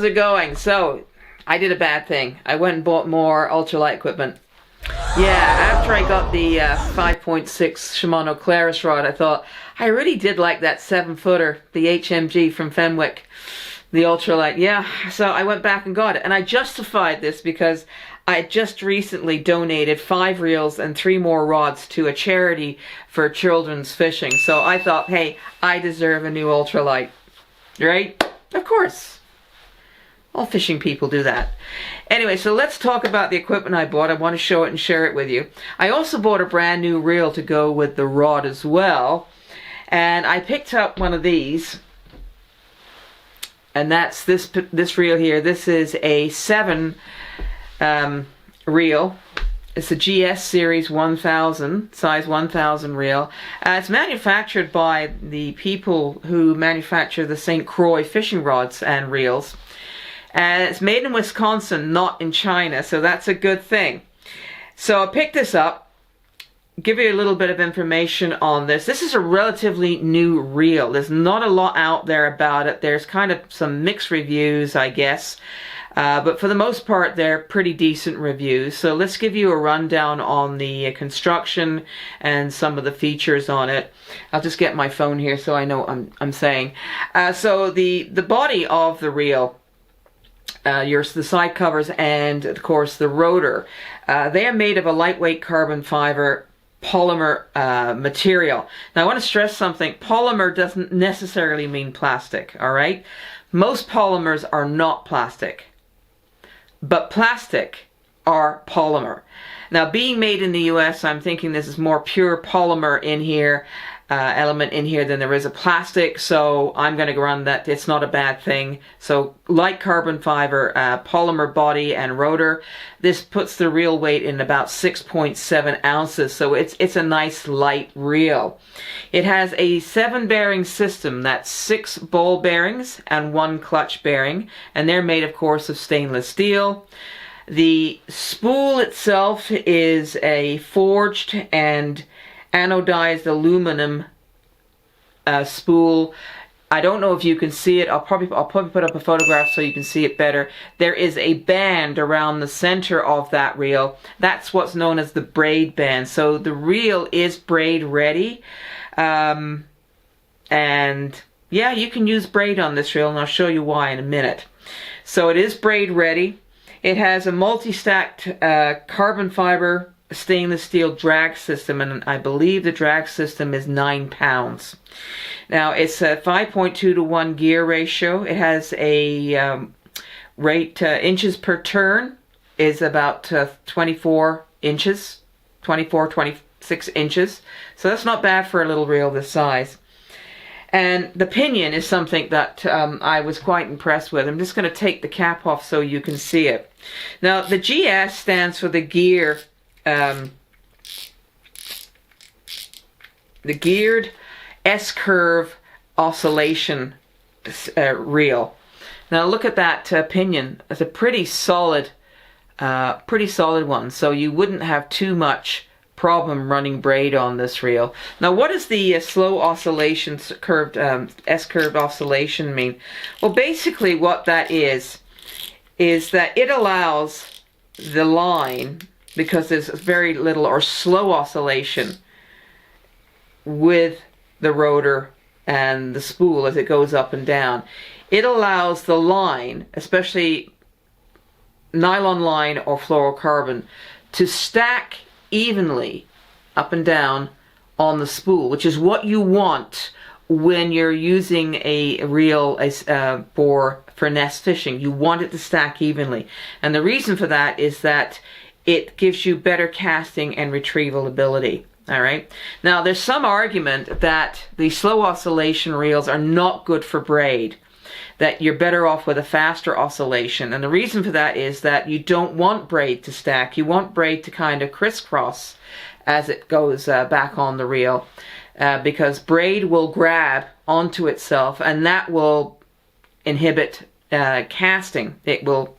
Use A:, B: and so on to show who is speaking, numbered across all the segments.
A: How's it going? So, I did a bad thing. I went and bought more ultralight equipment. Yeah, after I got the 5.6 Shimano Claris rod, I thought, I really did like that 7-footer, the HMG from Fenwick, the ultralight. Yeah, so I went back and got it. And I justified this because I just recently donated 5 reels and 3 more rods to a charity for children's fishing. So I thought, hey, I deserve a new ultralight. Right? Of course. All fishing people do that. Anyway, so let's talk about the equipment I bought. I want to show it and share it with you. I also bought a brand new reel to go with the rod as well. And I picked up one of these. And that's this reel here. This is a 7 reel. It's a GS Series 1000, size 1000 reel. It's manufactured by the people who manufacture the St. Croix fishing rods and reels. And it's made in Wisconsin, not in China, so that's a good thing. So I picked this up, give you a little bit of information on this. This is a relatively new reel. There's not a lot out there about it. There's kind of some mixed reviews, I guess. But for the most part, they're pretty decent reviews. So let's give you a rundown on the construction and some of the features on it. I'll just get my phone here so I know what I'm saying. So the body of the reel, the side covers and of course the rotor, they are made of a lightweight carbon fiber polymer material. Now I want to stress something. Polymer doesn't necessarily mean plastic, alright? Most polymers are not plastic, but plastic are polymer. Now being made in the US, I'm thinking this is more pure polymer in here, element in here than there is a plastic, so I'm going to run that. It's not a bad thing. So light carbon fiber, polymer body and rotor. This puts the reel weight in about 6.7 ounces, so it's a nice light reel. It has a 7 bearing system. That's 6 ball bearings and 1 clutch bearing, and they're made of course of stainless steel. The spool itself is a forged and anodized aluminum spool. I don't know if you can see it. I'll probably put up a photograph so you can see it better. There is a band around the center of that reel. That's what's known as the braid band. So the reel is braid ready. And yeah, you can use braid on this reel, and I'll show you why in a minute. So it is braid ready. It has a multi-stacked carbon fiber stainless steel drag system, and I believe the drag system is 9 pounds. Now it's a 5.2 to 1 gear ratio. It has a rate inches per turn is about 24 inches, 26 inches. So that's not bad for a little reel this size. And the pinion is something that I was quite impressed with. I'm just going to take the cap off so you can see it. Now the GS stands for the gear. The geared S-curve oscillation reel. Now look at that pinion. It's a pretty solid one. So you wouldn't have too much problem running braid on this reel. Now what does the slow oscillation curved S-curved oscillation mean? Well, basically what that is that it allows the line, because there's very little or slow oscillation with the rotor and the spool as it goes up and down. It allows the line, especially nylon line or fluorocarbon, to stack evenly up and down on the spool, which is what you want when you're using a reel for finesse fishing. You want it to stack evenly. And the reason for that is that it gives you better casting and retrieval ability. All right. Now there's some argument that the slow oscillation reels are not good for braid, that you're better off with a faster oscillation. And the reason for that is that you don't want braid to stack. You want braid to kind of crisscross as it goes back on the reel, because braid will grab onto itself and that will inhibit casting. It will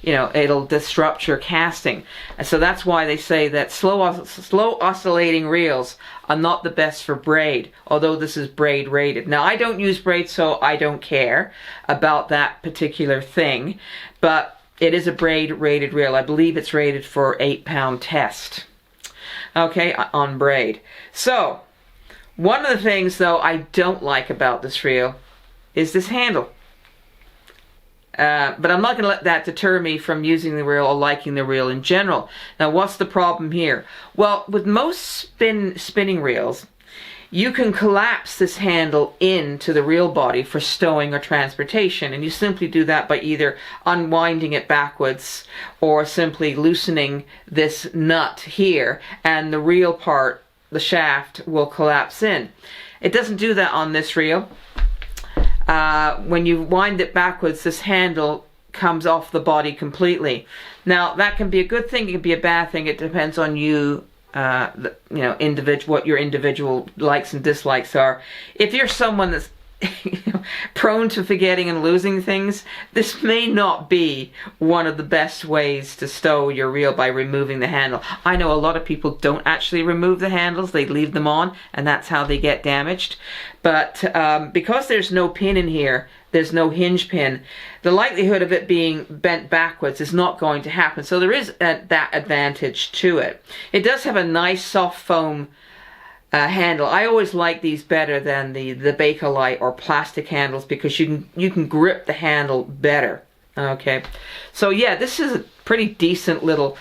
A: you know, it'll disrupt your casting. And so that's why they say that slow oscillating reels are not the best for braid, although this is braid rated. Now, I don't use braid, so I don't care about that particular thing, but it is a braid rated reel. I believe it's rated for 8-pound test, okay, on braid. So one of the things, though, I don't like about this reel is this handle. But I'm not going to let that deter me from using the reel or liking the reel in general. Now, what's the problem here? Well, with most spinning reels, you can collapse this handle into the reel body for stowing or transportation, and you simply do that by either unwinding it backwards or simply loosening this nut here, and the reel part, the shaft, will collapse in. It doesn't do that on this reel. When you wind it backwards, this handle comes off the body completely. Now, that can be a good thing, it can be a bad thing. It depends on you, you know, what your individual likes and dislikes are. If you're someone that's prone to forgetting and losing things, this may not be one of the best ways to stow your reel, by removing the handle. I know a lot of people don't actually remove the handles, they leave them on, and that's how they get damaged. But because there's no pin in here, there's no hinge pin, the likelihood of it being bent backwards is not going to happen. So there is that advantage to it. It does have a nice soft foam handle. I always like these better than the Bakelite or plastic handles, because you can grip the handle better. Okay, so yeah, this is a pretty decent little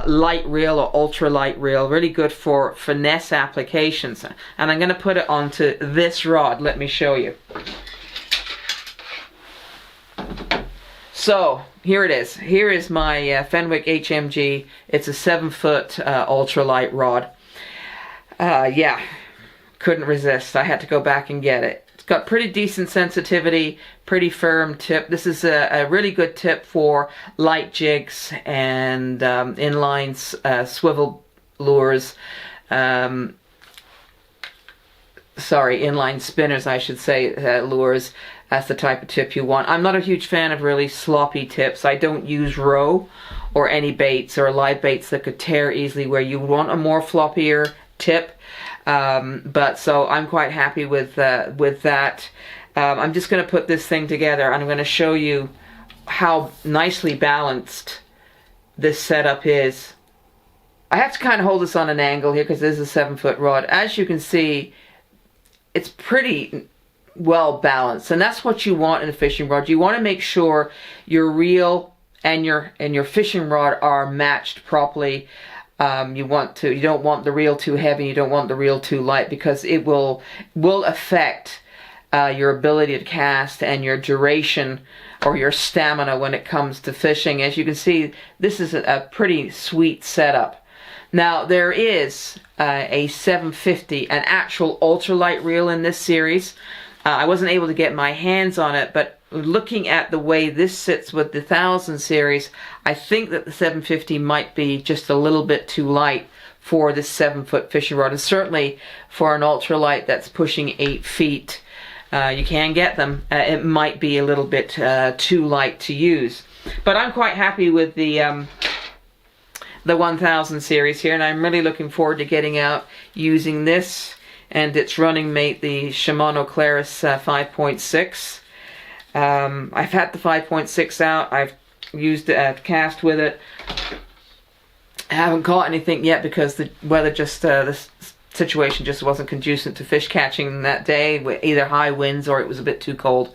A: light reel or ultralight reel, really good for finesse applications. And I'm going to put it onto this rod. Let me show you. So here it is. Here is my Fenwick HMG. It's a 7-foot ultralight rod. Yeah, couldn't resist. I had to go back and get it. It's got pretty decent sensitivity, pretty firm tip. This is a really good tip for light jigs and inline swivel lures. Sorry, inline spinners, I should say, lures. That's the type of tip you want. I'm not a huge fan of really sloppy tips. I don't use roe or any baits or live baits that could tear easily, where you want a more floppier tip. But so I'm quite happy with that. I'm just going to put this thing together, and I'm going to show you how nicely balanced this setup is. I have to kind of hold this on an angle here because this is a 7-foot rod. As you can see, it's pretty well balanced, and that's what you want in a fishing rod. You want to make sure your reel and your fishing rod are matched properly. You don't want the reel too heavy, you don't want the reel too light, because it will affect your ability to cast and your duration or your stamina when it comes to fishing. As you can see, this is a pretty sweet setup. Now, there is a 750, an actual ultralight reel in this series. I wasn't able to get my hands on it, but looking at the way this sits with the 1000 series, I think that the 750 might be just a little bit too light for this 7-foot fishing rod, and certainly for an ultralight that's pushing 8 feet. You can get them. It might be a little bit too light to use, but I'm quite happy with the 1000 series here, and I'm really looking forward to getting out using this and its running mate, the Shimano Claris 5.6. I've had the 5.6 out. I've used it, cast with it. I haven't caught anything yet because the weather just, the situation just wasn't conducive to fish catching that day, with either high winds or it was a bit too cold.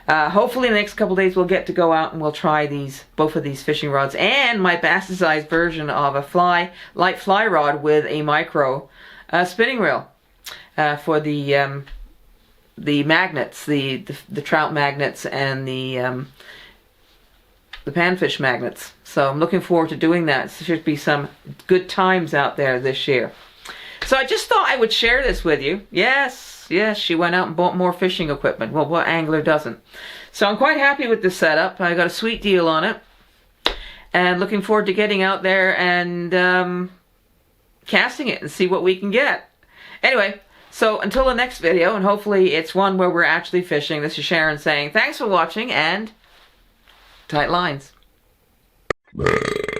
A: Hopefully in the next couple days we'll get to go out and we'll try both of these fishing rods and my bastardized version of a light fly rod with a micro spinning reel for the magnets, the trout magnets and the panfish magnets. So I'm looking forward to doing that. There should be some good times out there this year. So I just thought I would share this with you. Yes, she went out and bought more fishing equipment. Well, what angler doesn't? So I'm quite happy with the setup. I got a sweet deal on it. And looking forward to getting out there and casting it and see what we can get. Anyway, so until the next video, and hopefully it's one where we're actually fishing, this is Sharon saying thanks for watching and tight lines.
B: Bleh.